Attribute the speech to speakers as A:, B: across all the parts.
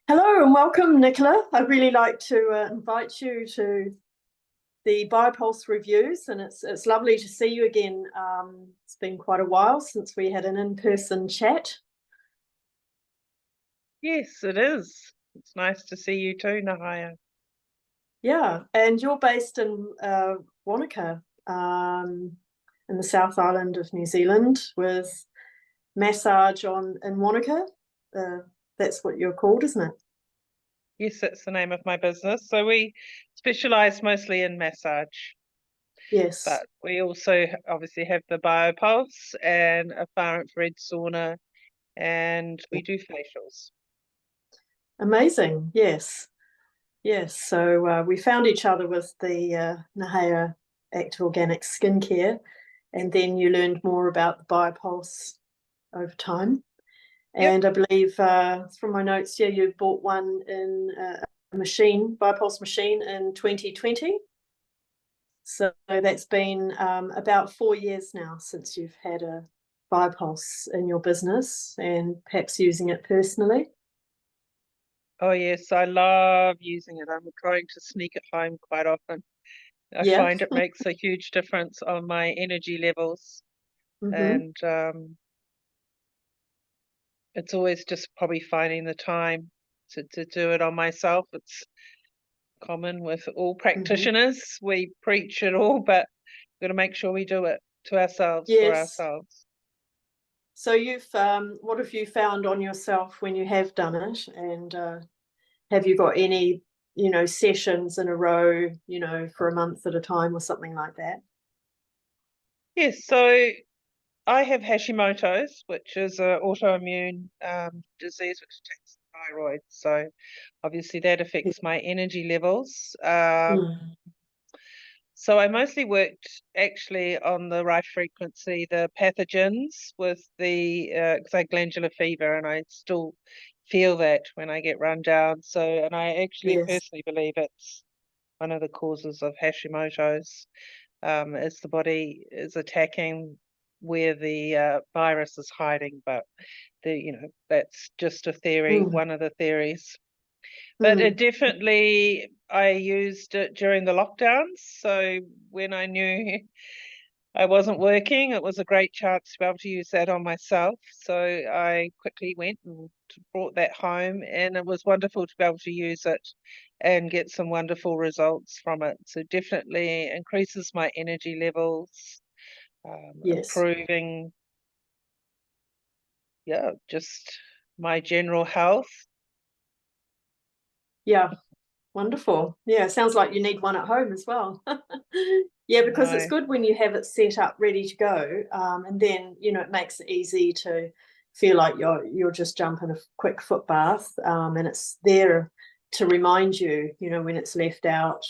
A: Hello and welcome, Nicola. I'd really like to invite you to the BioPulse reviews, and it's lovely to see you again. It's been quite a while since we had an in-person chat.
B: Yes, it is. It's nice to see you too, Nahaya.
A: Yeah, and you're based in Wanaka, in the South Island of New Zealand, with massage in Wanaka. Uh, that's what you're called, isn't it?
B: Yes, that's the name of my business. So we specialize mostly in massage,
A: Yes.
B: but we also obviously have the BioPulse and a far infrared sauna, and we do facials.
A: Amazing. Yes. Yes, so we found each other with the Nahaya Active Organic Skincare, and then you learned more about the BioPulse over time.
B: Yep.
A: And I believe from my notes, yeah, you bought one in a machine, BioPulse machine in 2020. So that's been about 4 years now since you've had a BioPulse in your business and perhaps using it personally.
B: Oh yes, I love using it. I'm trying to sneak it home quite often. I
A: Yeah.
B: find it makes a huge difference on my energy levels,
A: Mm-hmm.
B: and it's always just probably finding the time to do it on myself. It's common with all
A: Mm-hmm.
B: practitioners. We preach it all, but we've got to make sure we do it to ourselves, for
A: Yes.
B: ourselves.
A: So what have you found on yourself when you have done it? And have you got any, sessions in a row, for a month at a time or something like that?
B: Yes, so I have Hashimoto's, which is an autoimmune disease which attacks the thyroid. So obviously that affects my energy levels.
A: Mm.
B: So I mostly worked actually on the right frequency, the pathogens with the because I had glandular fever and I still feel that when I get run down. So, and I actually
A: Yes.
B: personally believe it's one of the causes of Hashimoto's, is the body is attacking where the virus is hiding. But that's just a theory,
A: Mm.
B: one of the theories. But it
A: Mm.
B: definitely, I used it during the lockdowns. So when I knew I wasn't working, it was a great chance to be able to use that on myself. So I quickly went and brought that home, and it was wonderful to be able to use it and get some wonderful results from it. So definitely increases my energy levels,
A: Yes.
B: improving, yeah, just my general health.
A: Yeah. Wonderful. Yeah, sounds like you need one at home as well. Yeah,
B: I
A: because it's
B: know.
A: good when you have it set up ready to go, and then it makes it easy to feel like you're just jumping a quick foot bath, and it's there to remind you, when it's left out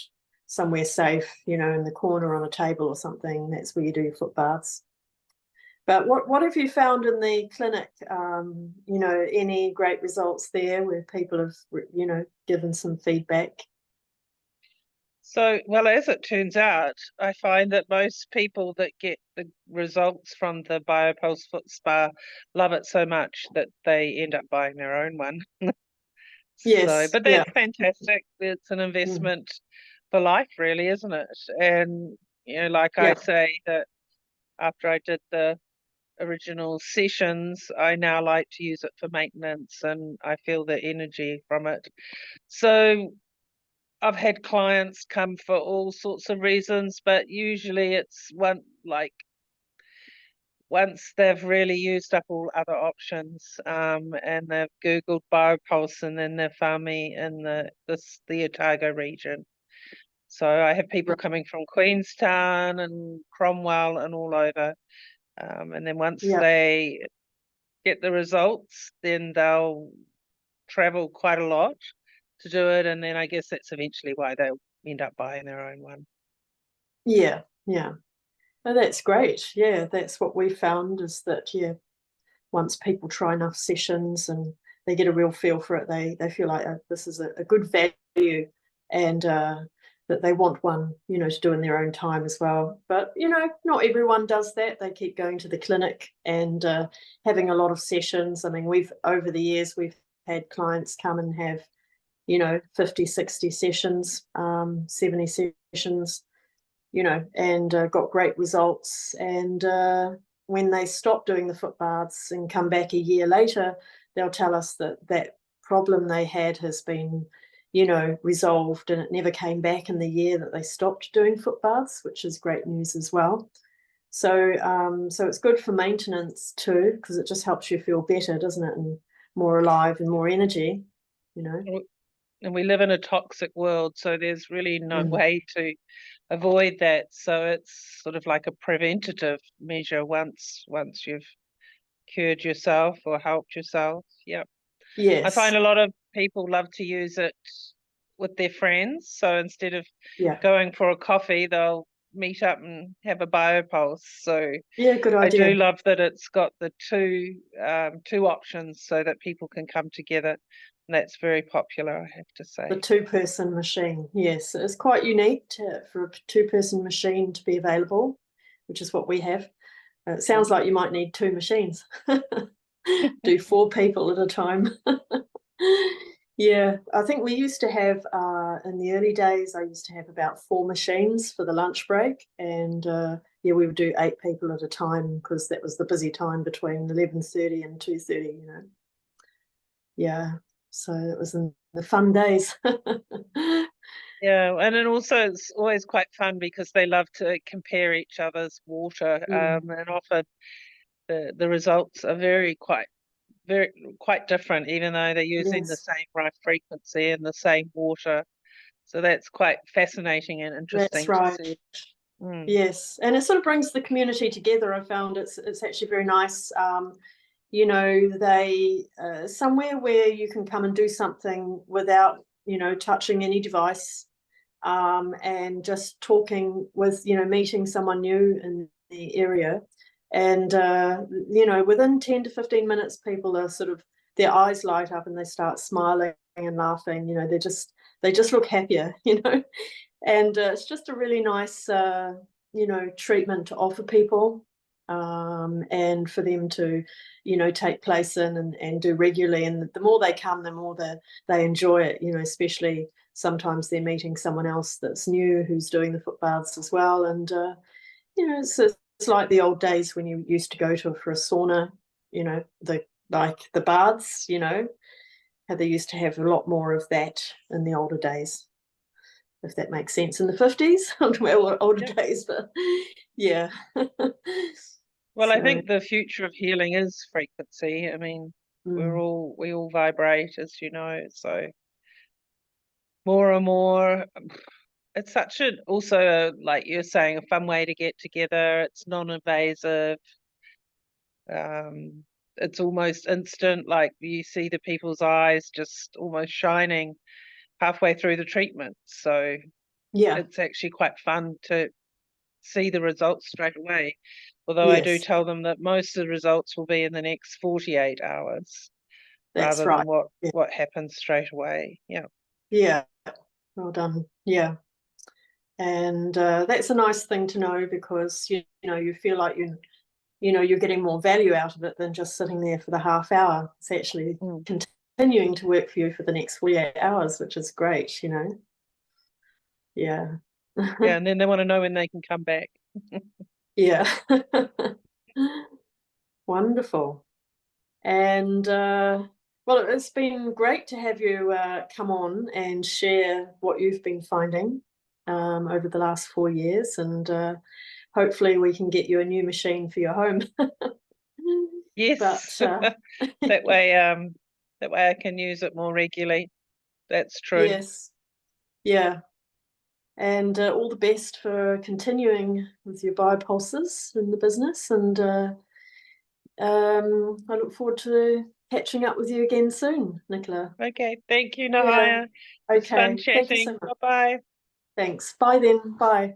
A: somewhere safe, in the corner on a table or something. That's where you do your foot baths. But what have you found in the clinic? Any great results there where people have, given some feedback?
B: So, well, as it turns out, I find that most people that get the results from the BioPulse Foot Spa love it so much that they end up buying their own one. So,
A: Yes,
B: but
A: yeah.
B: that's fantastic. It's an
A: Mm.
B: investment for life, really, isn't it? And, like I
A: Yeah.
B: say, that after I did the original sessions, I now like to use it for maintenance and I feel the energy from it. So, I've had clients come for all sorts of reasons, but usually it's once they've really used up all other options, and they've Googled BioPulse and then they've found me in the Otago region. So I have people
A: Right.
B: coming from Queenstown and Cromwell and all over. And then once
A: Yeah.
B: they get the results, then they'll travel quite a lot to do it. And then I guess that's eventually why they'll end up buying their own one.
A: Yeah. Yeah. Oh, that's great. Yeah, that's what we found is that, yeah, once people try enough sessions and they get a real feel for it, they feel like this is a good value, and that they want one, to do in their own time as well. But, not everyone does that. They keep going to the clinic and having a lot of sessions. I mean, over the years, we've had clients come and have, 50, 60 sessions, 70 sessions, and got great results. And when they stop doing the foot baths and come back a year later, they'll tell us that problem they had has been, resolved, and it never came back in the year that they stopped doing foot baths, which is great news as well. So it's good for maintenance too, because it just helps you feel better, doesn't it? And more alive and more energy,
B: And we live in a toxic world, so there's really no
A: Mm.
B: way to avoid that. So it's sort of like a preventative measure once you've cured yourself or helped yourself. Yeah. I find
A: Yes.
B: a lot of people love to use it with their friends. So instead of
A: Yeah.
B: going for a coffee, they'll meet up and have a BioPulse. So
A: Yeah, good
B: I do
A: idea.
B: love that it's got the two options so that people can come together. And that's very popular, I have to
A: The
B: say.
A: two-person machine. Yes, it's quite unique for a two-person machine to be available, which is what we have. It sounds like you might need two machines. Do 4 people at a time. Yeah, I think we used to have, in the early days, I used to have about 4 machines for the lunch break. And yeah, we would do 8 people at a time because that was the busy time between 11:30 and 2:30, Yeah, so it was in the fun days.
B: Yeah, and then also it's always quite fun because they love to compare each other's water,
A: Mm,
B: and often the results are quite different, even though they're using the
A: yes,
B: same right frequency and the same water. So that's quite fascinating and
A: that's
B: interesting to
A: right.
B: see. Mm.
A: Yes, and it sort of brings the community together. I found it's actually very nice. They somewhere where you can come and do something without touching any device, and just talking with meeting someone new in the area, and within 10 to 15 minutes, people are sort of their eyes light up and they start smiling and laughing. They just look happier. And it's just a really nice treatment to offer people, and for them to take place in and do regularly. And the more they come, the more they enjoy it, especially sometimes they're meeting someone else that's new who's doing the foot baths as well. And it's like the old days when you used to go to for a sauna, the baths, how they used to have a lot more of that in the older days, if that makes sense. In the 50s, well, older
B: Yeah.
A: days, but yeah.
B: Well, I
A: So,
B: think the future of healing is frequency. I mean,
A: mm,
B: we all vibrate, as you know, so more and more. It's such a also, like you're saying, a fun way to get together. It's non-invasive. Um, it's almost instant. Like you see the people's eyes just almost shining halfway through the treatment. So
A: yeah,
B: it's actually quite fun to see the results straight away. Although I do
A: yes,
B: tell them that most of the results will be in the next 48 hours
A: that's
B: rather than
A: right. Yeah,
B: what happens straight away. Yeah.
A: yeah, well done. Yeah. And that's a nice thing to know, because you feel like you're getting more value out of it than just sitting there for the half hour. It's actually
B: Mm.
A: continuing to work for you for the next 48 hours, which is great. Yeah.
B: Yeah, and then they want to know when they can come back.
A: Yeah. Wonderful. And well, it's been great to have you come on and share what you've been finding over the last 4 years. And hopefully we can get you a new machine for your home.
B: Yes.
A: But
B: That way I can use it more regularly. That's true.
A: yes, yeah. And all the best for continuing with your biopulses in the business. And I look forward to catching up with you again soon, Nicola.
B: Okay. Thank you,
A: Yeah.
B: Nahaya. It's fun
A: Okay. Thank you so
B: chatting.
A: much.
B: Bye-bye.
A: Thanks. Bye then. Bye.